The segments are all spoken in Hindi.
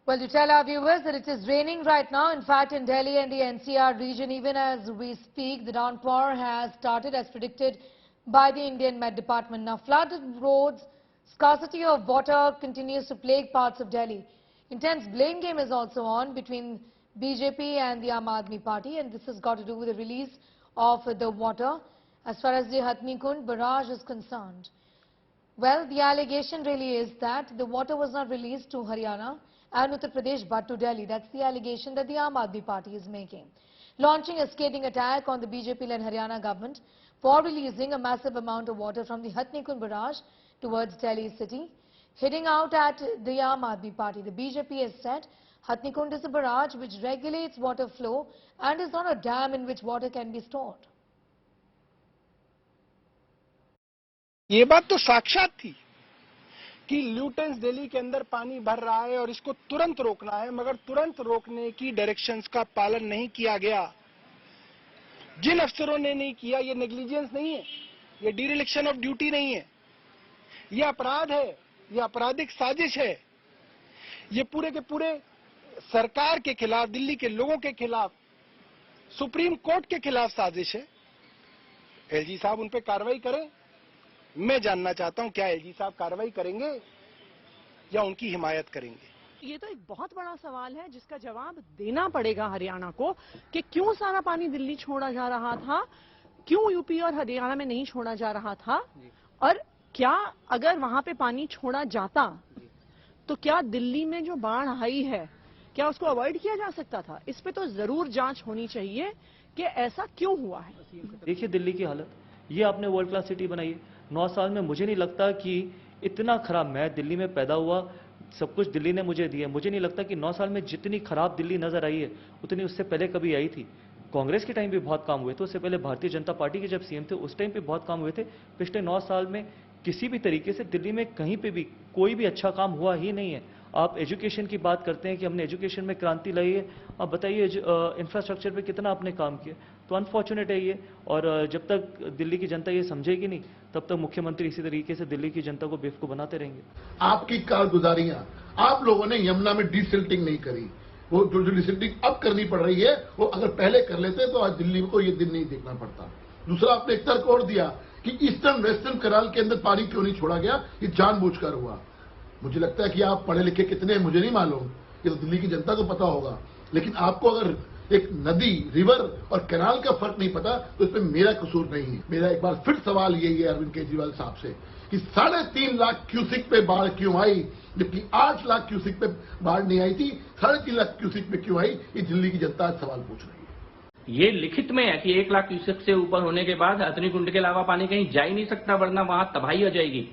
Well, to tell our viewers that it is raining right now. In fact, in Delhi and the NCR region, even as we speak, the downpour has started as predicted by the Indian Met Department. Now, flooded roads, scarcity of water continues to plague parts of Delhi. Intense blame game is also on between BJP and the Aam Aadmi Party, and this has got to do with the release of the water as far as the Hathni Kund barrage is concerned. Well, the allegation really is that the water was not released to Haryana and Uttar Pradesh but to Delhi. That's the allegation that the Aam Aadmi Party is making. Launching a scathing attack on the BJP-led Haryana government for releasing a massive amount of water from the Hathni Kund barrage towards Delhi city. Hitting out at the Aam Aadmi Party, the BJP has said Hathni Kund is a barrage which regulates water flow and is not a dam in which water can be stored. ये बात तो साक्षात थी कि ल्यूटेंस दिल्ली के अंदर पानी भर रहा है और इसको तुरंत रोकना है, मगर तुरंत रोकने की डायरेक्शंस का पालन नहीं किया गया। जिन अफसरों ने नहीं किया, ये नेग्लिजेंस नहीं है, ये डिरेक्शन ऑफ ड्यूटी नहीं है, ये अपराध है, ये आपराधिक साजिश है। ये पूरे के पूरे सरकार के खिलाफ, दिल्ली के लोगों के खिलाफ, सुप्रीम कोर्ट के खिलाफ साजिश है। एलजी साहब उन पे कार्रवाई करें। मैं जानना चाहता हूं क्या एलजी साहब कार्रवाई करेंगे या उनकी हिमायत करेंगे। ये तो एक बहुत बड़ा सवाल है जिसका जवाब देना पड़ेगा हरियाणा को कि क्यों सारा पानी दिल्ली छोड़ा जा रहा था, क्यों यूपी और हरियाणा में नहीं छोड़ा जा रहा था, और क्या अगर वहां पे पानी छोड़ा जाता तो क्या दिल्ली में जो बाढ़ आई है क्या उसको अवॉइड किया जा सकता था। इस पे तो जरूर जांच होनी चाहिए कि ऐसा क्यों हुआ है। देखिए दिल्ली की हालत, ये आपने वर्ल्ड क्लास सिटी बनाई है। 9 साल में मुझे नहीं लगता कि इतना खराब, मैं दिल्ली में पैदा हुआ, सब कुछ दिल्ली ने मुझे दिया, मुझे नहीं लगता कि 9 साल में जितनी खराब दिल्ली नजर आई है उतनी उससे पहले कभी आई थी। कांग्रेस के टाइम भी बहुत काम हुए थे, उससे पहले भारतीय जनता पार्टी के जब सीएम थे उस टाइम पे बहुत काम हुए थे। पिछले 9 साल में किसी भी तरीके से दिल्ली में कहीं पे भी कोई भी अच्छा काम हुआ ही नहीं है। आप एजुकेशन की बात करते हैं कि हमने एजुकेशन में क्रांति लाई है, आप बताइए इंफ्रास्ट्रक्चर पे कितना आपने काम किया। तो अनफॉर्चुनेट है ये, और जब तक दिल्ली की जनता ये समझेगी नहीं तब तक मुख्यमंत्री इसी तरीके से दिल्ली की जनता को बेवकूफ बनाते रहेंगे। आपकी कारगुजारियां, आप लोगों ने यमुना में डिसिल्टिंग नहीं करी, वो जो डिसिल्टिंग अब करनी पड़ रही है वो अगर पहले कर लेते तो आज दिल्ली को ये दिन नहीं देखना पड़ता। दूसरा, आपने एक तर्क और दिया कि ईस्टर्न वेस्टर्न कनाल के अंदर पानी क्यों नहीं छोड़ा गया, ये जानबूझकर हुआ। मुझे लगता है कि आप पढ़े लिखे कितने हैं मुझे नहीं मालूम, ये तो दिल्ली की जनता को पता होगा, लेकिन आपको अगर एक नदी, रिवर और कैनाल का फर्क नहीं पता तो इसमें मेरा कसूर नहीं है। मेरा एक बार फिर सवाल यही है अरविंद केजरीवाल साहब से कि 3.5 लाख क्यूसिक पे बाढ़ क्यों आई, जबकि 8 लाख क्यूसिक पे बाढ़ नहीं आई थी, 3.5 लाख क्यूसिक पे क्यों आई, ये दिल्ली की जनता आज सवाल पूछ रही है। ये लिखित में है कि 1 लाख क्यूसेक से ऊपर होने के बाद हथनी कुंड के अलावा पानी कहीं जा ही नहीं सकता, वरना वहां तबाही हो जाएगी।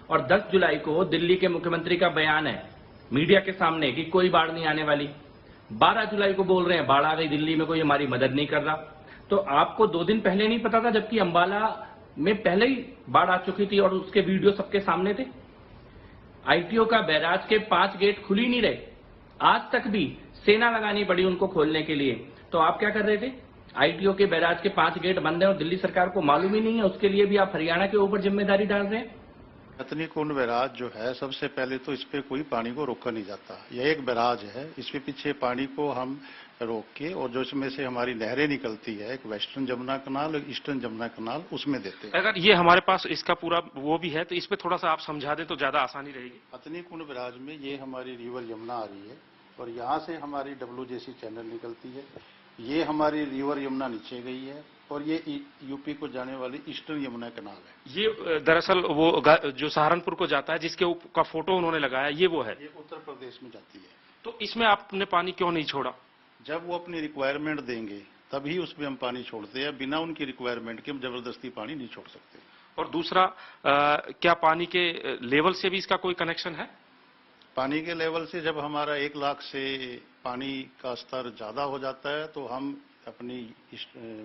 और 10 जुलाई को दिल्ली के मुख्यमंत्री का बयान है मीडिया के सामने कि कोई बाढ़ नहीं आने वाली। 12 जुलाई को बोल रहे हैं बाढ़ आ गई दिल्ली में, कोई हमारी मदद नहीं कर रहा। तो आपको 2 दिन पहले नहीं पता था, जबकि अंबाला में पहले ही बाढ़ आ चुकी थी और उसके वीडियो सबके सामने थे। आईटीओ का बैराज के 5 गेट खुल ही नहीं रहे, आज तक भी सेना लगानी पड़ी उनको खोलने के लिए। तो आप क्या कर रहे थे, आईटीओ के बैराज के 5 गेट बंद है और दिल्ली सरकार को मालूम ही नहीं है, उसके लिए भी आप हरियाणा के ऊपर जिम्मेदारी डाल रहे हैं। हथनी कुंड बैराज जो है, सबसे पहले तो इस पे कोई पानी को रोका नहीं जाता। यह एक बैराज है, इसके पीछे पानी को हम रोक के और जो इसमें से हमारी नहरें निकलती है, एक वेस्टर्न जमुना कनाल और ईस्टर्न जमुना कनाल, उसमें देते हैं। अगर ये हमारे पास इसका पूरा वो भी है तो इस पे थोड़ा सा आप समझा दें तो ज्यादा आसानी रहेगी। हथनी कुंड बैराज में ये हमारी रिवर यमुना आ रही है और यहाँ से हमारी WJC चैनल निकलती है। ये हमारी रिवर यमुना नीचे गई है और ये यूपी को जाने वाली ईस्टर्न यमुना कनाल है। ये दरअसल वो जो सहारनपुर को जाता है जिसके का फोटो उन्होंने लगाया, ये वो है। ये उत्तर प्रदेश में जाती है। तो इसमें आपने पानी क्यों नहीं छोड़ा? जब वो अपनी रिक्वायरमेंट देंगे तभी उसमें हम पानी छोड़ते हैं, बिना उनकी रिक्वायरमेंट के हम जबरदस्ती पानी नहीं छोड़ सकते। और दूसरा, क्या पानी के लेवल से भी इसका कोई कनेक्शन है? पानी के लेवल से जब हमारा 1 लाख से पानी का स्तर ज्यादा हो जाता है तो हम अपनी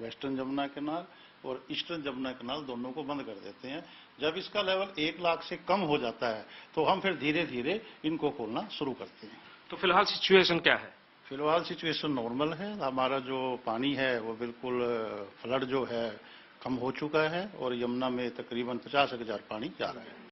वेस्टर्न जमुना कैनाल और ईस्टर्न जमुना कैनाल दोनों को बंद कर देते हैं। जब इसका लेवल 1 लाख से कम हो जाता है तो हम फिर धीरे धीरे इनको खोलना शुरू करते हैं। तो फिलहाल सिचुएशन क्या है? फिलहाल सिचुएशन नॉर्मल है, हमारा जो पानी है वो बिल्कुल फ्लड जो है कम हो चुका है और यमुना में तकरीबन 50,000 पानी जा रहा है।